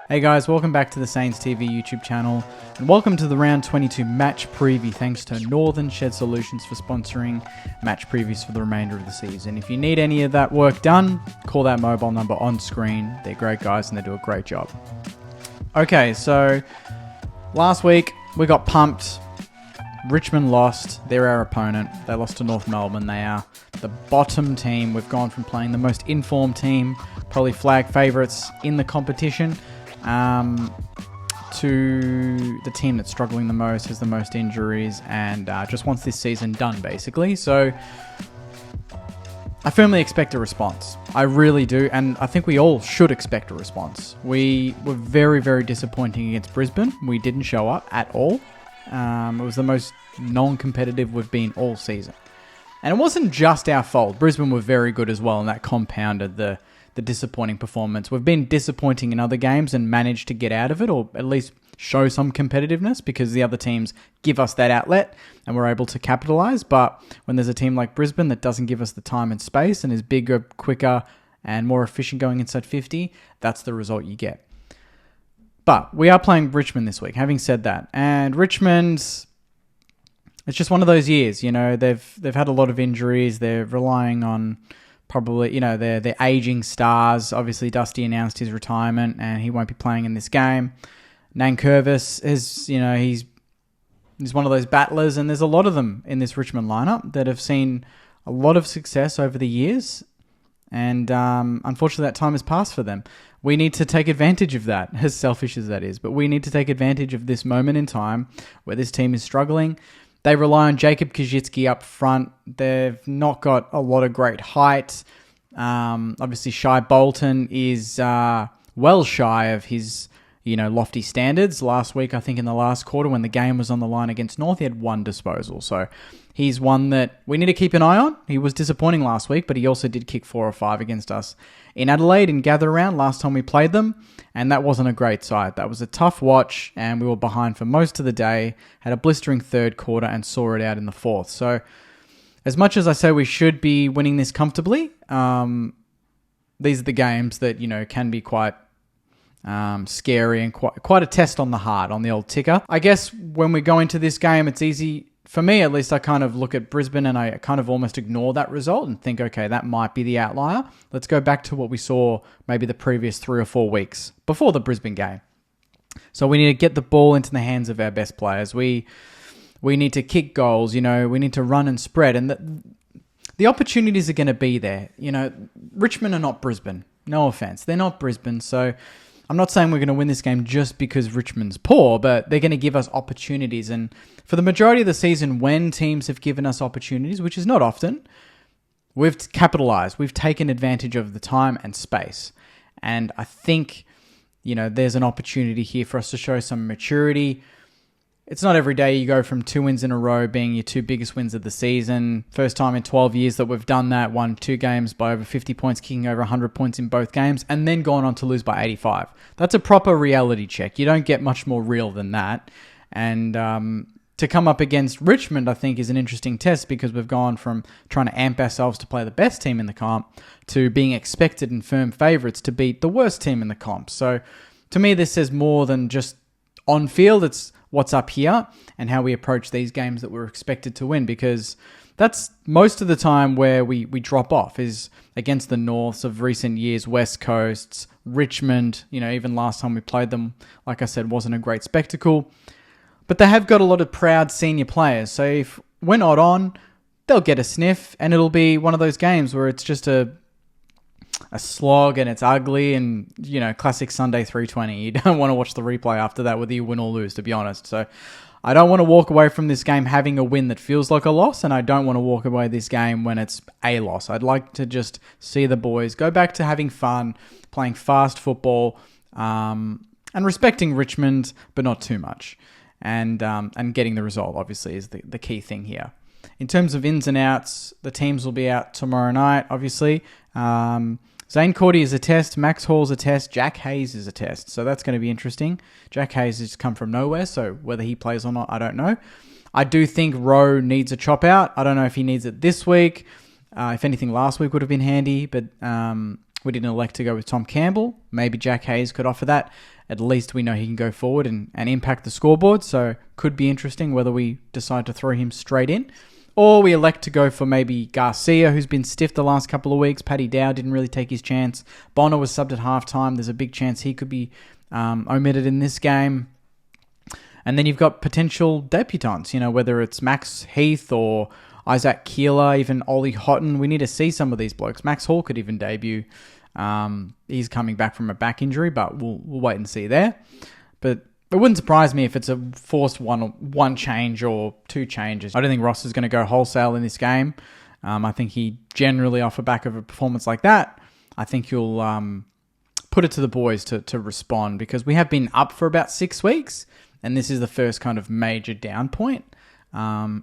Hey guys, welcome back to the Saints TV YouTube channel, and welcome to the Round 22 match preview. Thanks to Northern Shed Solutions for sponsoring match previews for the remainder of the season. If you need any of that work done, call that mobile number on screen. They're great guys and they do a great job. Okay, so last week we got pumped. Richmond lost. They're our opponent. They lost to North Melbourne. They are the bottom team. We've gone from playing the most informed team, probably flag favourites in the competition, to the team that's struggling the most, has the most injuries, and just wants this season done, basically. So I firmly expect a response. I really do, and I think we all should expect a response. We were very, very disappointing against Brisbane. We didn't show up at all. It was the most non-competitive we've been all season. And it wasn't just our fault. Brisbane were very good as well, and that compounded the disappointing performance. We've been disappointing in other games and managed to get out of it, or at least show some competitiveness, because the other teams give us that outlet and we're able to capitalise. But when there's a team like Brisbane that doesn't give us the time and space and is bigger, quicker and more efficient going inside 50, that's the result you get. But we are playing Richmond this week, having said that. And Richmond, it's just one of those years, you know, they've had a lot of injuries. They're relying on probably, you know, they're aging stars. Obviously, Dusty announced his retirement and he won't be playing in this game. Nankervis is, you know, he's one of those battlers, and there's a lot of them in this Richmond lineup that have seen a lot of success over the years. And unfortunately, that time has passed for them. We need to take advantage of that, as selfish as that is. But we need to take advantage of this moment in time where this team is struggling. They rely on Jacob Kajitsky up front. They've not got a lot of great height. Obviously, Shai Bolton is well shy of his, you know, lofty standards. Last week, I think in the last quarter, when the game was on the line against North, he had one disposal. So he's one that we need to keep an eye on. He was disappointing last week, but he also did kick 4 or 5 against us in Adelaide in Gather Round last time we played them, and that wasn't a great side. That was a tough watch, and we were behind for most of the day, had a blistering third quarter, and saw it out in the fourth. So as much as I say we should be winning this comfortably, these are the games that, you know, can be quite scary and quite a test on the heart, on the old ticker. I guess when we go into this game, it's easy, for me at least, I kind of look at Brisbane and I kind of almost ignore that result and think, okay, that might be the outlier. Let's go back to what we saw maybe the previous 3 or 4 weeks before the Brisbane game. So we need to get the ball into the hands of our best players. We need to kick goals, you know, we need to run and spread, and the opportunities are going to be there. You know, Richmond are not Brisbane. No offense. They're not Brisbane, so I'm not saying we're going to win this game just because Richmond's poor, but they're going to give us opportunities. And for the majority of the season, when teams have given us opportunities, which is not often, we've capitalized. We've taken advantage of the time and space. And I think, you know, there's an opportunity here for us to show some maturity. It's not every day you go from 2 wins in a row being your 2 biggest wins of the season. First time in 12 years that we've done that, won 2 games by over 50 points, kicking over 100 points in both games, and then gone on to lose by 85. That's a proper reality check. You don't get much more real than that. And to come up against Richmond, I think, is an interesting test, because we've gone from trying to amp ourselves to play the best team in the comp to being expected and firm favourites to beat the worst team in the comp. So to me, this says more than just on field. It's what's up here and how we approach these games that we're expected to win, because that's most of the time where we drop off, is against the Norths of recent years, West Coasts, Richmond. You know, even last time we played them, like I said, wasn't a great spectacle. But they have got a lot of proud senior players. So if we're not on, they'll get a sniff, and it'll be one of those games where it's just a slog and it's ugly, and, you know, classic Sunday 320. You don't want to watch the replay after that, whether you win or lose, to be honest. So I don't want to walk away from this game having a win that feels like a loss, and I don't want to walk away this game when it's a loss. I'd like to just see the boys go back to having fun, playing fast football, and respecting Richmond, but not too much. And getting the result, obviously, is the key thing here. In terms of ins and outs, the teams will be out tomorrow night, obviously. Zane Cordy is a test, Max Hall's a test, Jack Hayes is a test. So that's going to be interesting. Jack Hayes has come from nowhere, so whether he plays or not, I don't know. I do think Rowe needs a chop out. I don't know if he needs it this week. If anything, last week would have been handy, but we didn't elect to go with Tom Campbell. Maybe Jack Hayes could offer that. At least we know he can go forward and impact the scoreboard. So could be interesting whether we decide to throw him straight in. Or we elect to go for maybe Garcia, who's been stiff the last couple of weeks. Paddy Dow didn't really take his chance. Bonner was subbed at halftime. There's a big chance he could be omitted in this game. And then you've got potential debutants, whether it's Max Heath or Isaac Keeler, even Ollie Houghton. We need to see some of these blokes. Max Hall could even debut. He's coming back from a back injury, but we'll wait and see there. But it wouldn't surprise me if it's a forced one change or two changes. I don't think Ross is going to go wholesale in this game. I think he generally, off the back of a performance like that, I think he'll put it to the boys to respond, because we have been up for about 6 weeks, and this is the first kind of major down point.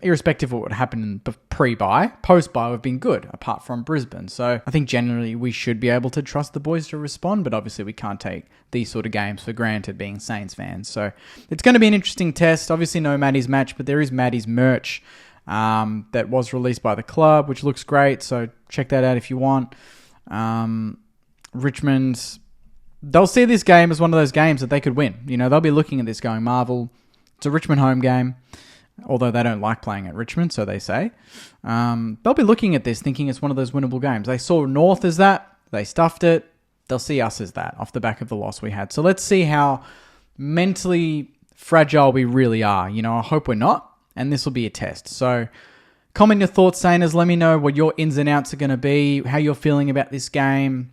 Irrespective of what happened in pre-bye, post-bye we've been good, apart from Brisbane. So I think generally we should be able to trust the boys to respond, but obviously we can't take these sort of games for granted, being Saints fans. So it's going to be an interesting test. Obviously no Maddie's match, but there is Maddie's merch that was released by the club, which looks great. So check that out if you want. Richmond, they'll see this game as one of those games that they could win. They'll be looking at this going, Marvel, it's a Richmond home game. Although they don't like playing at Richmond, so they say. They'll be looking at this thinking it's one of those winnable games. They saw North as that. They stuffed it. They'll see us as that off the back of the loss we had. So let's see how mentally fragile we really are. I hope we're not. And this will be a test. So comment your thoughts, Sainers. Let me know what your ins and outs are going to be, how you're feeling about this game.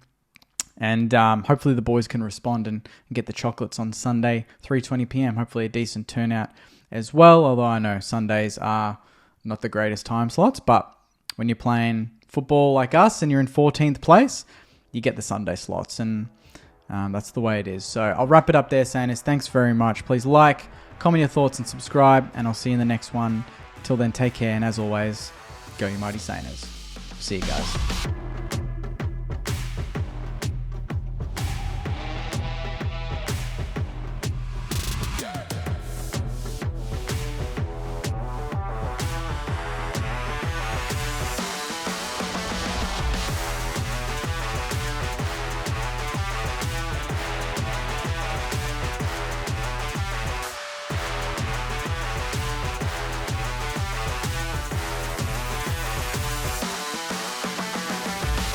And hopefully the boys can respond and get the chocolates on Sunday, 3:20 p.m. Hopefully a decent turnout as well, although I know Sundays are not the greatest time slots, but when you're playing football like us and you're in 14th place, you get the Sunday slots, and that's the way it is. So I'll wrap it up there, Sainers. Thanks very much. Please like, comment your thoughts, and subscribe, and I'll see you in the next one. Till then, take care, and as always, go you mighty Sainers. See you guys.